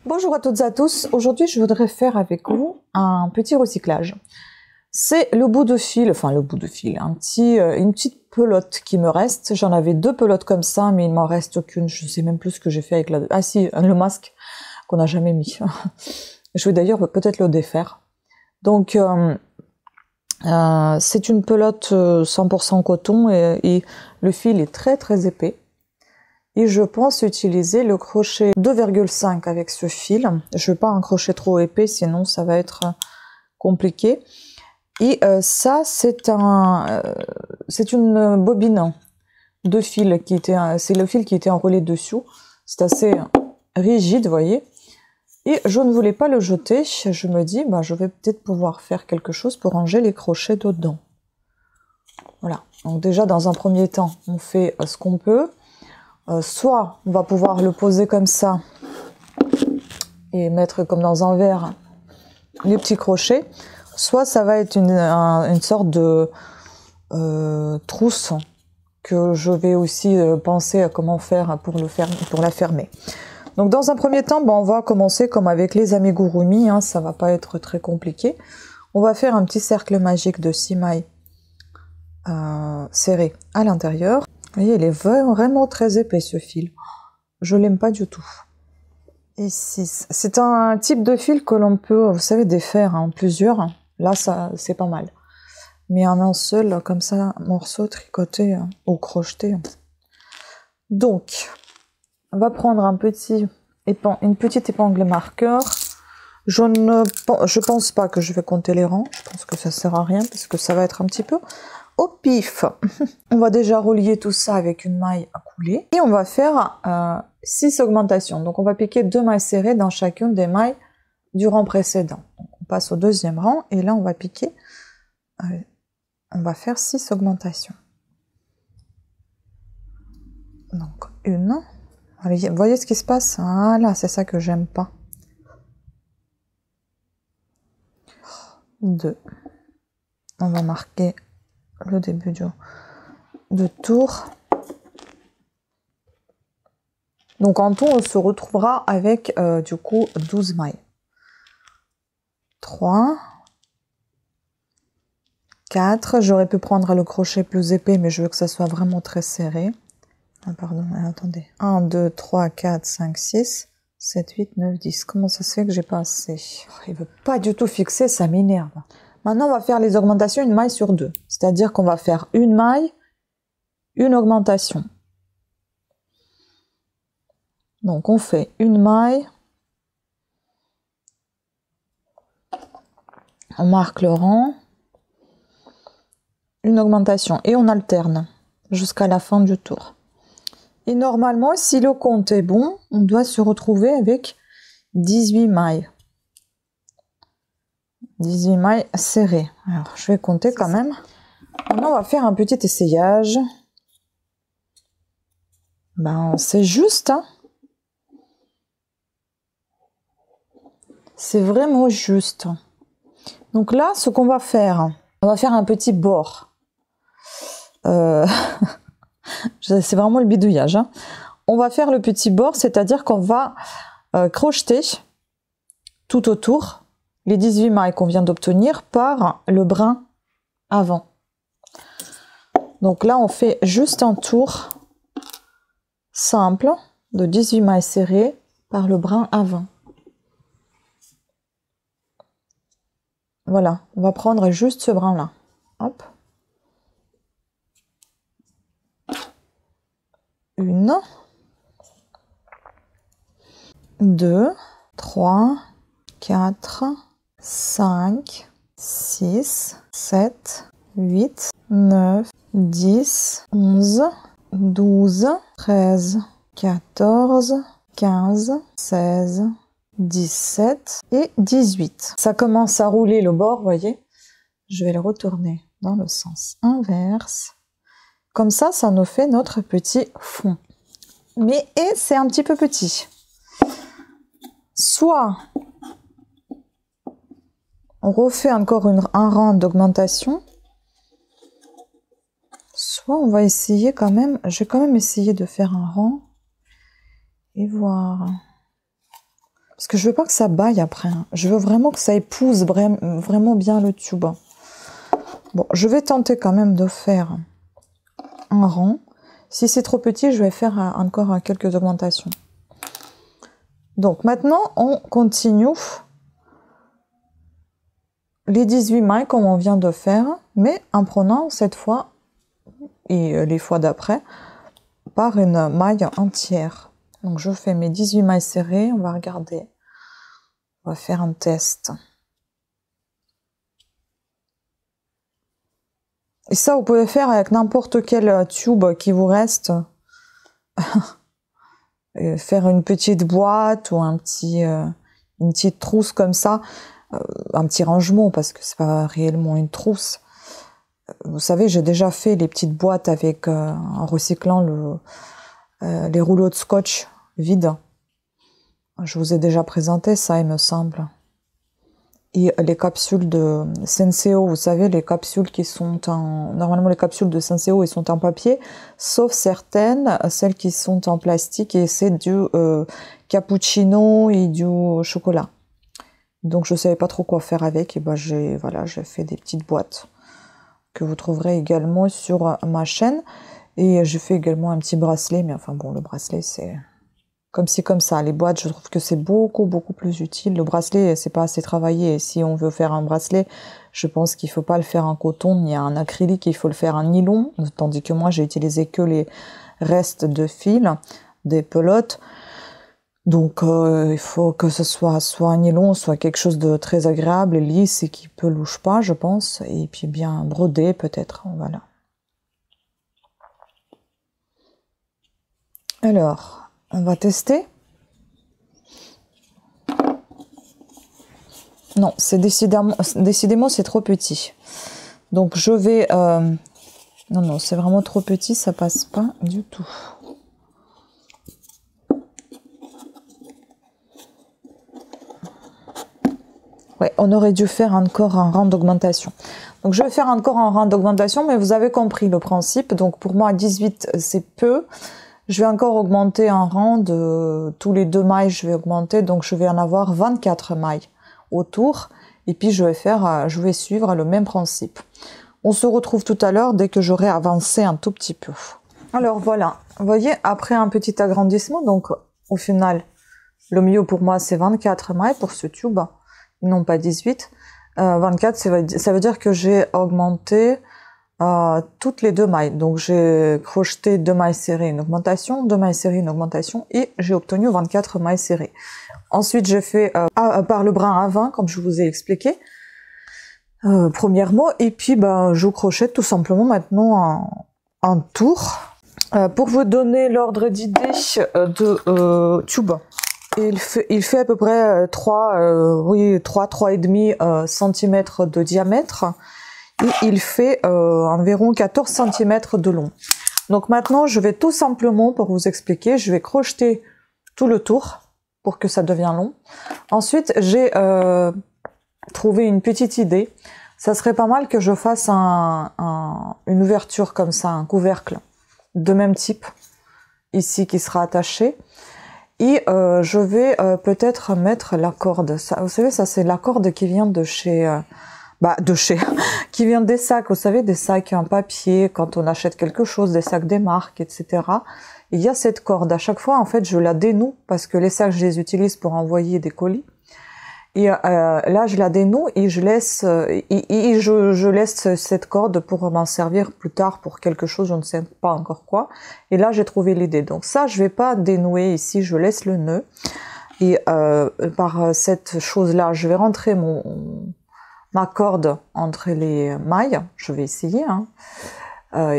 Bonjour à toutes et à tous, aujourd'hui je voudrais faire avec vous un petit recyclage. C'est le bout de fil, une petite pelote qui me reste. J'en avais deux pelotes comme ça, mais il m'en reste qu'une, je sais même plus ce que j'ai fait avec la... Ah si, le masque qu'on n'a jamais mis. Je vais d'ailleurs peut-être le défaire. Donc c'est une pelote 100% coton et le fil est très épais. Et je pense utiliser le crochet 2,5 avec ce fil. Je veux pas un crochet trop épais, sinon ça va être compliqué. Et ça, c'est une bobine de fil qui était, c'est le fil qui était enroulé dessous. C'est assez rigide, vous voyez. Et je ne voulais pas le jeter. Je me dis, bah, je vais peut-être pouvoir faire quelque chose pour ranger les crochets dedans. Voilà. Donc déjà, dans un premier temps, on fait ce qu'on peut. Soit on va pouvoir le poser comme ça et mettre comme dans un verre les petits crochets, soit ça va être une sorte de trousse que je vais aussi penser à comment faire pour la fermer. Donc dans un premier temps, on va commencer comme avec les amigurumi, hein, ça va pas être très compliqué. On va faire un petit cercle magique de 6 mailles serrées à l'intérieur. Vous voyez, il est vraiment très épais ce fil. Je l'aime pas du tout. Et 6. C'est un type de fil que l'on peut, vous savez, défaire en plusieurs. Là, ça, c'est pas mal. Mais en un seul, comme ça, morceau tricoté ou crocheté. Donc, on va prendre une petite épingle marqueur. Je pense pas que je vais compter les rangs. Je pense que ça sert à rien parce que ça va être un petit peu au pif. On va déjà relier tout ça avec une maille à couler et on va faire 6 augmentations. Donc on va piquer 2 mailles serrées dans chacune des mailles du rang précédent. Donc, on passe au deuxième rang et là on va piquer, on va faire 6 augmentations. Donc une, vous voyez ce qui se passe? Voilà, c'est ça que j'aime pas. 2, on va marquer le début de tour. Donc en tout, on se retrouvera avec du coup 12 mailles. 3, 4, j'aurais pu prendre le crochet plus épais, mais je veux que ça soit vraiment très serré. Ah, pardon, attendez. 1, 2, 3, 4, 5, 6, 7, 8, 9, 10. Comment ça se fait que j'ai pas assez? Il veut pas du tout fixer, ça m'énerve. Maintenant, on va faire les augmentations une maille sur deux. C'est-à-dire qu'on va faire une maille, une augmentation. Donc, on fait une maille. On marque le rang. Une augmentation. Et on alterne jusqu'à la fin du tour. Et normalement, si le compte est bon, on doit se retrouver avec 18 mailles. 18 mailles serrées. Alors, je vais compter quand même. Maintenant, on va faire un petit essayage. C'est juste. Hein. C'est vraiment juste. Donc là, ce qu'on va faire, on va faire un petit bord. C'est vraiment le bidouillage. Hein. On va faire le petit bord, c'est-à-dire qu'on va crocheter tout autour les 18 mailles qu'on vient d'obtenir par le brin avant. Donc là, on fait juste un tour simple de 18 mailles serrées par le brin avant. Voilà, on va prendre juste ce brin-là. Hop. 1, 2, 3, 4, 5, 6, 7, 8, 9, 10, 11, 12, 13, 14, 15, 16, 17 et 18. Ça commence à rouler le bord, vous voyez. Je vais le retourner dans le sens inverse. Comme ça, ça nous fait notre petit fond. Mais c'est un petit peu petit. Soit on refait encore un rang d'augmentation, soit on va essayer quand même, je vais quand même essayer de faire un rang et voir. Parce que je veux pas que ça baille après. Hein. Je veux vraiment que ça épouse vraiment bien le tube. Bon, je vais tenter quand même de faire un rang. Si c'est trop petit, je vais faire encore quelques augmentations. Donc maintenant, on continue les 18 mailles comme on vient de faire, mais en prenant cette fois et les fois d'après par une maille entière. Donc je fais mes 18 mailles serrées, on va regarder. On va faire un test. Et ça, vous pouvez faire avec n'importe quel tube qui vous reste. Faire une petite boîte ou une petite trousse comme ça. Un petit rangement, parce que c'est pas réellement une trousse. Vous savez, j'ai déjà fait les petites boîtes avec en recyclant les rouleaux de scotch vides. Je vous ai déjà présenté ça, il me semble. Et les capsules de Senseo, vous savez, les capsules qui sont en... Normalement, les capsules de Senseo, ils sont en papier, sauf certaines, celles qui sont en plastique, et c'est du cappuccino et du chocolat. Donc, je savais pas trop quoi faire avec, et ben j'ai fait des petites boîtes que vous trouverez également sur ma chaîne. Et j'ai fait également un petit bracelet, mais enfin bon, le bracelet, c'est... comme ci, comme ça. Les boîtes, je trouve que c'est beaucoup plus utile. Le bracelet, c'est pas assez travaillé. Et si on veut faire un bracelet, je pense qu'il faut pas le faire en coton ni en acrylique, il faut le faire en nylon. Tandis que moi, j'ai utilisé que les restes de fil, des pelotes. Donc, il faut que ce soit un nylon, soit quelque chose de très agréable et lisse et qui pelouche pas, je pense. Et puis bien brodé, peut-être. Voilà. Alors... on va tester. Non, c'est décidément c'est trop petit. Donc je vais... non, c'est vraiment trop petit, ça passe pas du tout. Ouais, on aurait dû faire encore un rang d'augmentation. Donc je vais faire encore un rang d'augmentation, mais vous avez compris le principe. Donc pour moi, 18, c'est peu. Je vais encore augmenter un rang de tous les 2 mailles, je vais augmenter, donc je vais en avoir 24 mailles autour. Et puis je vais suivre le même principe. On se retrouve tout à l'heure dès que j'aurai avancé un tout petit peu. Alors voilà, vous voyez, après un petit agrandissement, donc au final, le mieux pour moi c'est 24 mailles pour ce tube, non pas 18. 24, ça veut dire que j'ai augmenté toutes les 2 mailles. Donc j'ai crocheté 2 mailles serrées, une augmentation, 2 mailles serrées, une augmentation, et j'ai obtenu 24 mailles serrées. Ensuite j'ai fait par le brin avant, comme je vous ai expliqué, premièrement, et puis je crochette tout simplement maintenant un tour. Pour vous donner l'ordre d'idée de tube, il fait à peu près 3,5 cm de diamètre. Et il fait environ 14 cm de long. Donc maintenant, je vais tout simplement, pour vous expliquer, je vais crocheter tout le tour pour que ça devienne long. Ensuite, j'ai trouvé une petite idée. Ça serait pas mal que je fasse une ouverture comme ça, un couvercle de même type, ici qui sera attaché. Et je vais peut-être mettre la corde. Ça, vous savez, ça c'est la corde qui vient de chez... qui vient des sacs, vous savez, des sacs en papier, quand on achète quelque chose, des sacs des marques, etc. Il y a cette corde. À chaque fois, en fait, je la dénoue, parce que les sacs, je les utilise pour envoyer des colis. Et là, je la dénoue et je laisse cette corde pour m'en servir plus tard pour quelque chose, je ne sais pas encore quoi. Et là, j'ai trouvé l'idée. Donc ça, je vais pas dénouer ici, je laisse le nœud. Et par cette chose-là, je vais rentrer ma corde entre les mailles, je vais essayer, hein.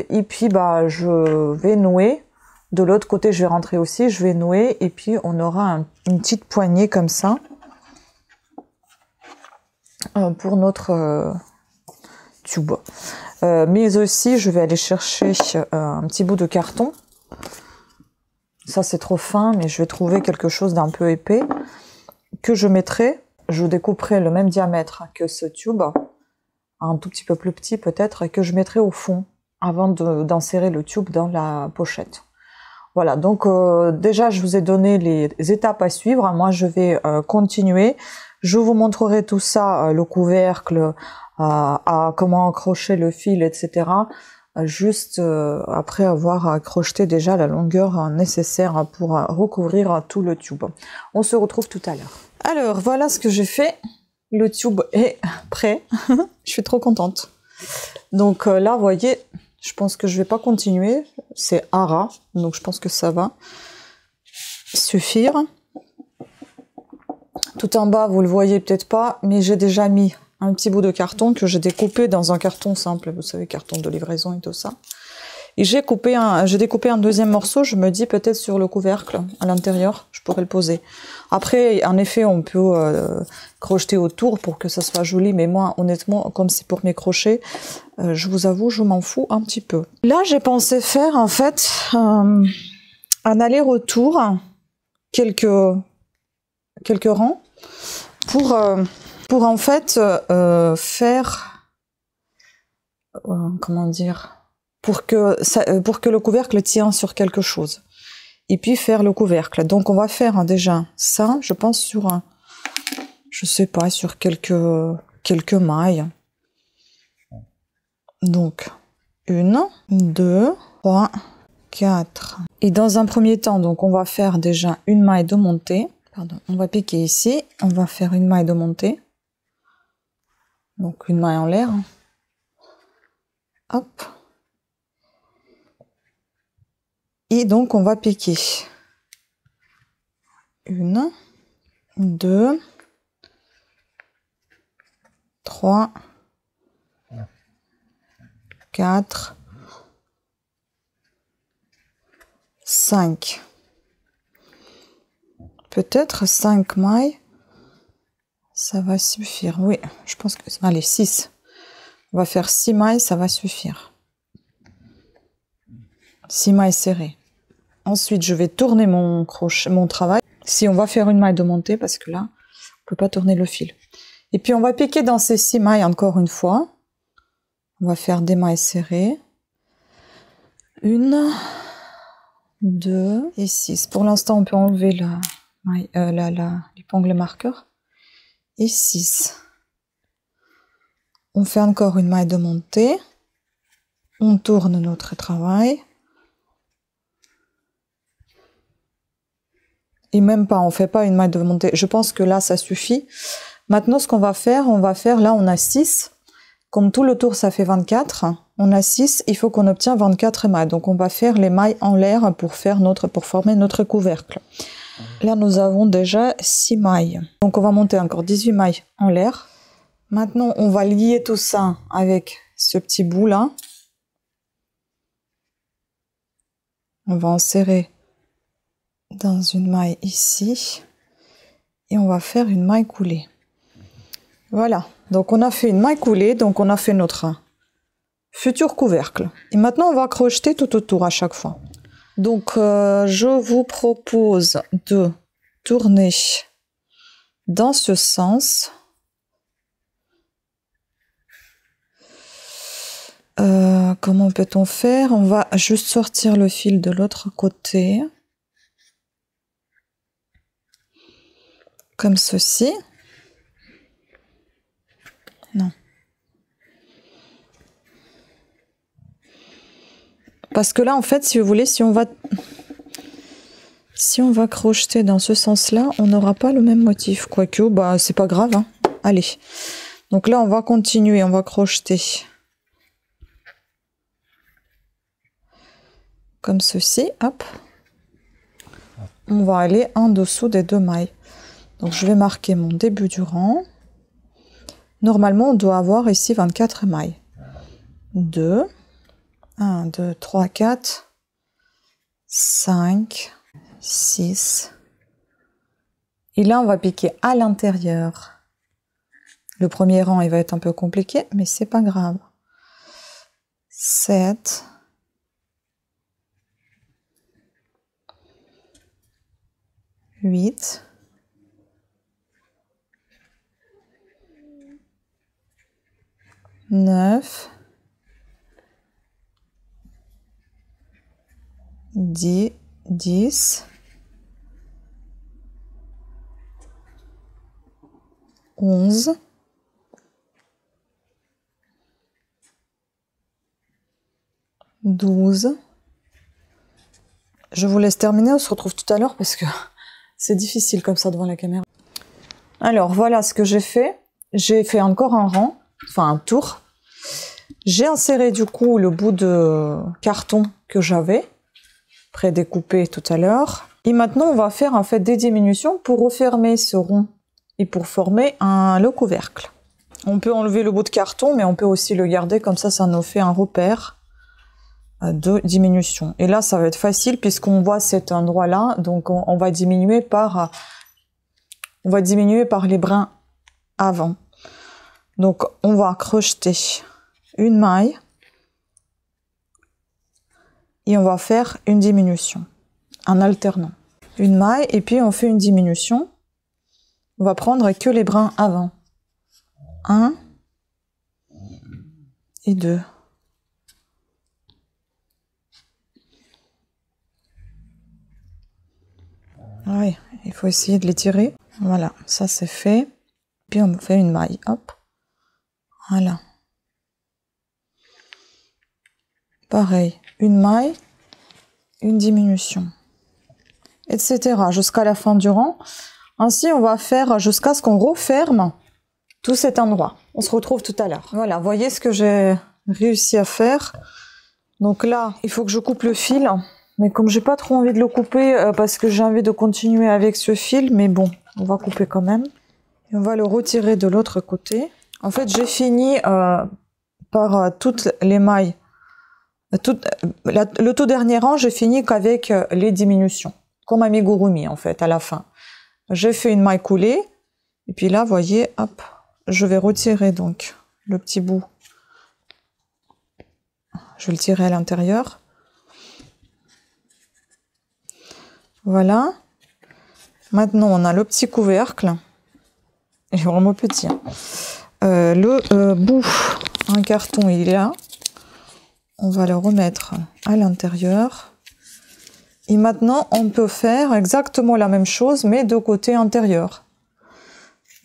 Et puis je vais nouer, de l'autre côté je vais rentrer aussi, je vais nouer, et puis on aura une petite poignée comme ça, pour notre tube. Mais aussi je vais aller chercher un petit bout de carton, ça c'est trop fin, mais je vais trouver quelque chose d'un peu épais, que je mettrai. Je découperai le même diamètre que ce tube, un tout petit peu plus petit peut-être, et que je mettrai au fond, avant d'insérer le tube dans la pochette. Voilà, donc déjà je vous ai donné les étapes à suivre. Moi je vais continuer. Je vous montrerai tout ça, le couvercle, à comment accrocher le fil, etc. Juste après avoir crocheté déjà la longueur nécessaire pour recouvrir tout le tube. On se retrouve tout à l'heure. Alors voilà ce que j'ai fait. Le tube est prêt. Je suis trop contente. Donc là, vous voyez, je pense que je vais pas continuer. C'est à ras, donc je pense que ça va suffire. Tout en bas, vous le voyez peut-être pas, mais j'ai déjà mis un petit bout de carton que j'ai découpé dans un carton simple, vous savez, carton de livraison et tout ça. Et j'ai découpé un deuxième morceau, je me dis peut-être sur le couvercle, à l'intérieur, je pourrais le poser. Après, en effet, on peut crocheter autour pour que ça soit joli, mais moi, honnêtement, comme c'est pour mes crochets, je vous avoue, je m'en fous un petit peu. Là, j'ai pensé faire, en fait, un aller-retour, quelques rangs, pour en fait faire, comment dire, pour que le couvercle tienne sur quelque chose. Et puis faire le couvercle. Donc on va faire déjà ça, je pense sur, je sais pas, sur quelques mailles. Donc 1, 2, 3, 4. Et dans un premier temps, donc on va faire déjà une maille de montée. Pardon, on va piquer ici, on va faire une maille de montée. Donc une maille en l'air. Hop. Et donc on va piquer. 1, 2, 3, 4, 5. Peut-être 5 mailles. Ça va suffire. Oui, je pense que... Allez, 6. On va faire 6 mailles, ça va suffire. 6 mailles serrées. Ensuite, je vais tourner mon crochet, mon travail. Si on va faire une maille de montée, parce que là, on peut pas tourner le fil. Et puis, on va piquer dans ces 6 mailles encore une fois. On va faire des mailles serrées. 1, 2 et 6. Pour l'instant, on peut enlever l'épingle marqueur. Et 6. On fait encore une maille de montée. On tourne notre travail. Et même pas, on fait pas une maille de montée. Je pense que là, ça suffit. Maintenant, ce qu'on va faire, là, on a 6. Comme tout le tour, ça fait 24. On a 6, il faut qu'on obtienne 24 mailles. Donc, on va faire les mailles en l'air pour former notre couvercle. Là, nous avons déjà 6 mailles. Donc, on va monter encore 18 mailles en l'air. Maintenant, on va lier tout ça avec ce petit bout-là. On va en serrer dans une maille ici. Et on va faire une maille coulée. Voilà. Donc, on a fait une maille coulée. Donc, on a fait notre futur couvercle. Et maintenant, on va crocheter tout autour à chaque fois. Donc, je vous propose de tourner dans ce sens. Comment peut-on faire? On va juste sortir le fil de l'autre côté. Comme ceci. Non. Parce que là, en fait, si vous voulez, si on va crocheter dans ce sens-là, on n'aura pas le même motif. Quoique, bah, c'est pas grave, hein. Allez. Donc là, on va continuer, on va crocheter. Comme ceci, hop. On va aller en dessous des 2 mailles. Donc, je vais marquer mon début du rang. Normalement, on doit avoir ici 24 mailles. 2, 1, 2, 3, 4, 5, 6. Et là, on va piquer à l'intérieur. Le premier rang, il va être un peu compliqué, mais c'est pas grave. 7. 8. 9. 10, 10, 11, 12. Je vous laisse terminer, on se retrouve tout à l'heure parce que c'est difficile comme ça devant la caméra. Alors voilà ce que j'ai fait. J'ai fait encore un rang, enfin un tour. J'ai inséré du coup le bout de carton que j'avais prédécoupé tout à l'heure. Et maintenant on va faire en fait des diminutions pour refermer ce rond et pour former le couvercle. On peut enlever le bout de carton mais on peut aussi le garder comme ça nous fait un repère de diminution. Et là ça va être facile puisqu'on voit cet endroit là, donc on va diminuer par les brins avant. Donc on va crocheter une maille et on va faire une diminution en alternant. Une maille et puis on fait une diminution. On va prendre que les brins avant. 1 et 2. Oui, il faut essayer de les tirer. Voilà, ça c'est fait. Puis on fait une maille, hop. Voilà. Pareil, une maille, une diminution, etc. jusqu'à la fin du rang. Ainsi, on va faire jusqu'à ce qu'on referme tout cet endroit. On se retrouve tout à l'heure. Voilà, voyez ce que j'ai réussi à faire. Donc là, il faut que je coupe le fil. Mais comme j'ai pas trop envie de le couper parce que j'ai envie de continuer avec ce fil, mais bon, on va couper quand même. Et on va le retirer de l'autre côté. En fait, j'ai fini par toutes les mailles. Le tout dernier rang, j'ai fini qu'avec les diminutions, comme amigurumi en fait, à la fin. J'ai fait une maille coulée, et puis là, vous voyez, hop, je vais retirer donc le petit bout. Je vais le tirer à l'intérieur. Voilà. Maintenant, on a le petit couvercle. Il est vraiment petit. Hein. Le bout en carton, il est là. On va le remettre à l'intérieur. Et maintenant, on peut faire exactement la même chose, mais de côté intérieur.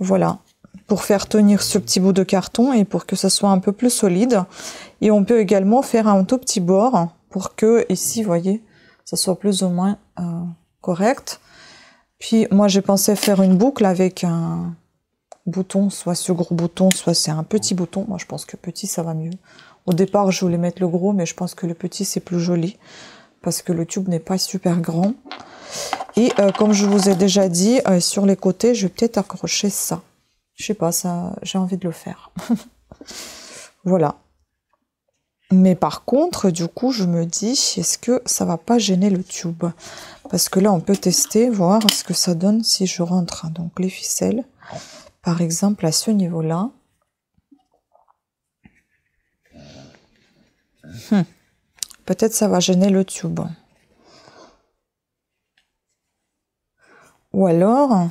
Voilà. Pour faire tenir ce petit bout de carton et pour que ça soit un peu plus solide. Et on peut également faire un tout petit bord pour que, ici, vous voyez, ça soit plus ou moins correct. Puis, moi, j'ai pensé faire une boucle avec un bouton, soit ce gros bouton, soit c'est un petit bouton. Moi, je pense que petit, ça va mieux. Au départ, je voulais mettre le gros, mais je pense que le petit, c'est plus joli. Parce que le tube n'est pas super grand. Et comme je vous ai déjà dit, sur les côtés, je vais peut-être accrocher ça. Je sais pas, ça, j'ai envie de le faire. Voilà. Mais par contre, du coup, je me dis, est-ce que ça va pas gêner le tube? Parce que là, on peut tester, voir ce que ça donne si je rentre donc les ficelles. Par exemple, à ce niveau-là. Peut-être ça va gêner le tube. Ou alors,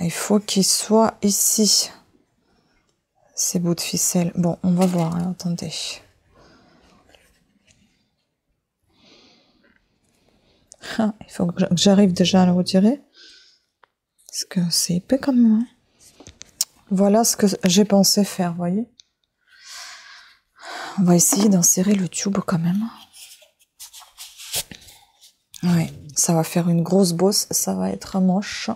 il faut qu'il soit ici. Ces bouts de ficelle. Bon, on va voir, hein, attendez. Ah, il faut que j'arrive déjà à le retirer. Parce que c'est épais quand même. Hein. Voilà ce que j'ai pensé faire, vous voyez. On va essayer d'insérer le tube quand même. Oui, ça va faire une grosse bosse, ça va être moche.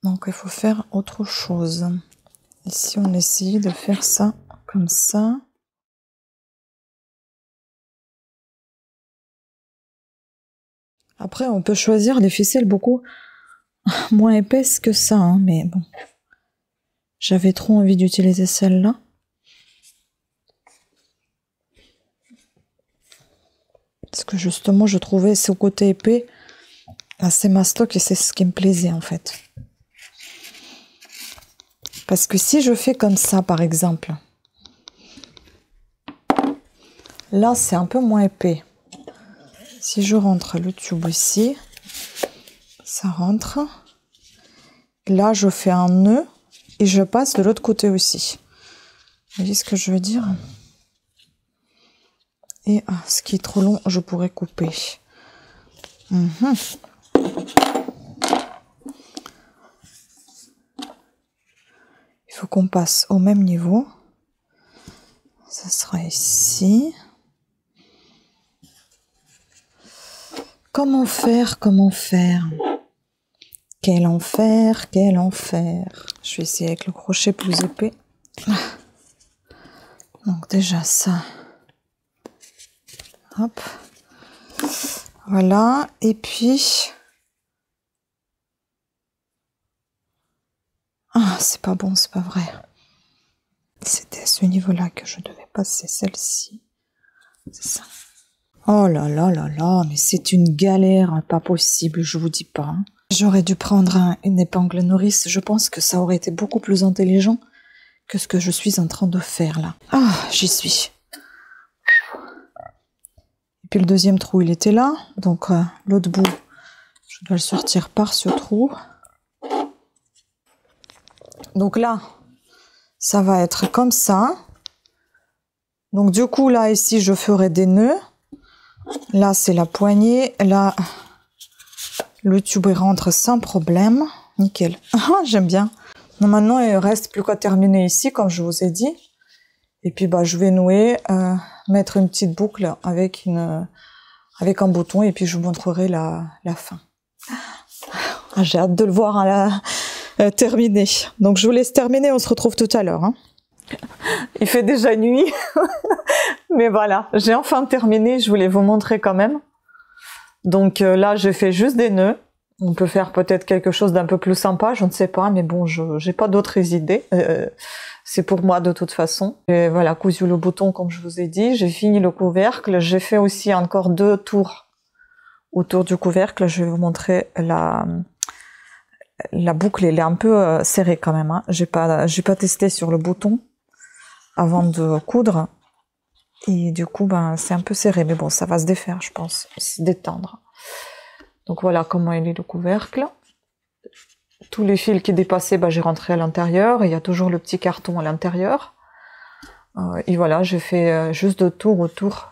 Donc il faut faire autre chose. Ici on essaye de faire ça comme ça. Après on peut choisir des ficelles beaucoup moins épaisses que ça, hein, mais bon. J'avais trop envie d'utiliser celle-là. Parce que justement je trouvais ce côté épais assez mastoc et c'est ce qui me plaisait en fait. Parce que si je fais comme ça par exemple, là c'est un peu moins épais. Si je rentre le tube ici, ça rentre. Là je fais un nœud et je passe de l'autre côté aussi. Vous voyez ce que je veux dire? Et ce qui est trop long, je pourrais couper. Il faut qu'on passe au même niveau. Ça sera ici. Comment faire? Comment faire? Quel enfer, quel enfer. Je vais essayer avec le crochet plus épais. Donc déjà ça. Hop. Voilà. Et puis... Ah, c'est pas bon, c'est pas vrai. C'était à ce niveau-là que je devais passer celle-ci. C'est ça. Oh là là là là, mais c'est une galère, hein, pas possible, je vous dis pas. Hein. J'aurais dû prendre une épingle nourrice, je pense que ça aurait été beaucoup plus intelligent que ce que je suis en train de faire là. Ah, j'y suis. Et puis le deuxième trou, il était là, donc l'autre bout, je dois le sortir par ce trou. Donc là, ça va être comme ça. Donc du coup, là, ici, je ferai des nœuds. Là, c'est la poignée. Là, le tube rentre sans problème. Nickel. J'aime bien. Donc, maintenant, il ne reste plus qu'à terminer ici, comme je vous ai dit. Et puis, bah, je vais nouer, mettre une petite boucle avec un bouton. Et puis, je vous montrerai la fin. J'ai hâte de le voir terminé. Donc, je vous laisse terminer. On se retrouve tout à l'heure. Hein. Il fait déjà nuit. Mais voilà, j'ai enfin terminé, je voulais vous montrer quand même. Donc là, j'ai fait juste des nœuds. On peut faire peut-être quelque chose d'un peu plus sympa, je ne sais pas, mais bon, j'ai pas d'autres idées. C'est pour moi de toute façon. Et voilà, cousu le bouton comme je vous ai dit. J'ai fini le couvercle. J'ai fait aussi encore 2 tours autour du couvercle. Je vais vous montrer la boucle. Elle est un peu serrée quand même. Hein. J'ai pas testé sur le bouton avant de coudre. Et du coup, ben, c'est un peu serré, mais bon, ça va se défaire, je pense, se détendre. Donc voilà comment il est le couvercle. Tous les fils qui dépassaient, ben, j'ai rentré à l'intérieur. Il y a toujours le petit carton à l'intérieur. Et voilà, j'ai fait juste 2 tours autour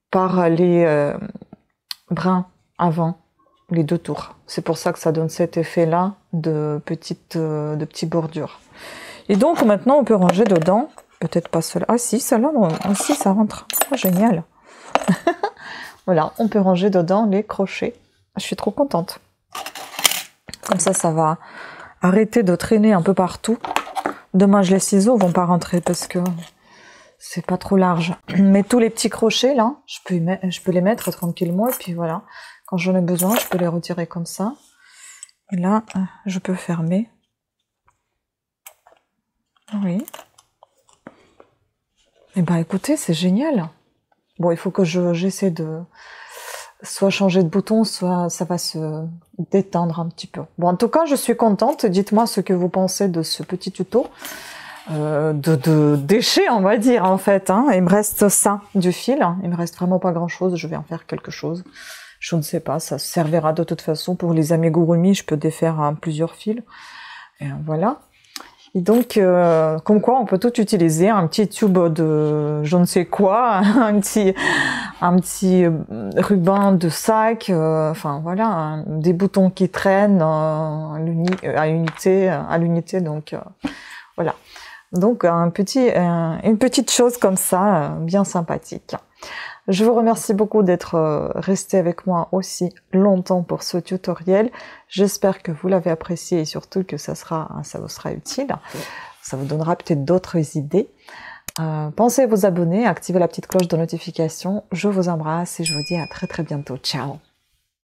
par les brins avant, les 2 tours. C'est pour ça que ça donne cet effet-là de petites bordures. Et donc maintenant, on peut ranger dedans. Peut-être pas celle-là. Ah si, celle-là aussi, ça rentre. Oh, génial. Voilà, on peut ranger dedans les crochets. Je suis trop contente. Comme ça va arrêter de traîner un peu partout. Dommage, les ciseaux vont pas rentrer parce que c'est pas trop large. Mais tous les petits crochets, là, je peux les mettre tranquillement. Et puis voilà, quand j'en ai besoin, je peux les retirer comme ça. Et là, je peux fermer. Oui. Eh ben écoutez, c'est génial. Bon, il faut que j'essaie de soit changer de bouton, soit ça va se détendre un petit peu. Bon, en tout cas, je suis contente. Dites-moi ce que vous pensez de ce petit tuto de déchets, on va dire, en fait. Hein. Il me reste ça du fil. Il me reste vraiment pas grand-chose. Je vais en faire quelque chose. Je ne sais pas. Ça servira de toute façon pour les amigurumi. Je peux défaire plusieurs fils. Et voilà. Et donc, comme quoi on peut tout utiliser, un petit tube de je ne sais quoi, un petit ruban de sac, enfin voilà, des boutons qui traînent à l'unité, donc voilà. Donc une petite chose comme ça, bien sympathique. Je vous remercie beaucoup d'être resté avec moi aussi longtemps pour ce tutoriel. J'espère que vous l'avez apprécié et surtout que ça vous sera utile. Ça vous donnera peut-être d'autres idées. Pensez à vous abonner, à activer la petite cloche de notification. Je vous embrasse et je vous dis à très très bientôt. Ciao!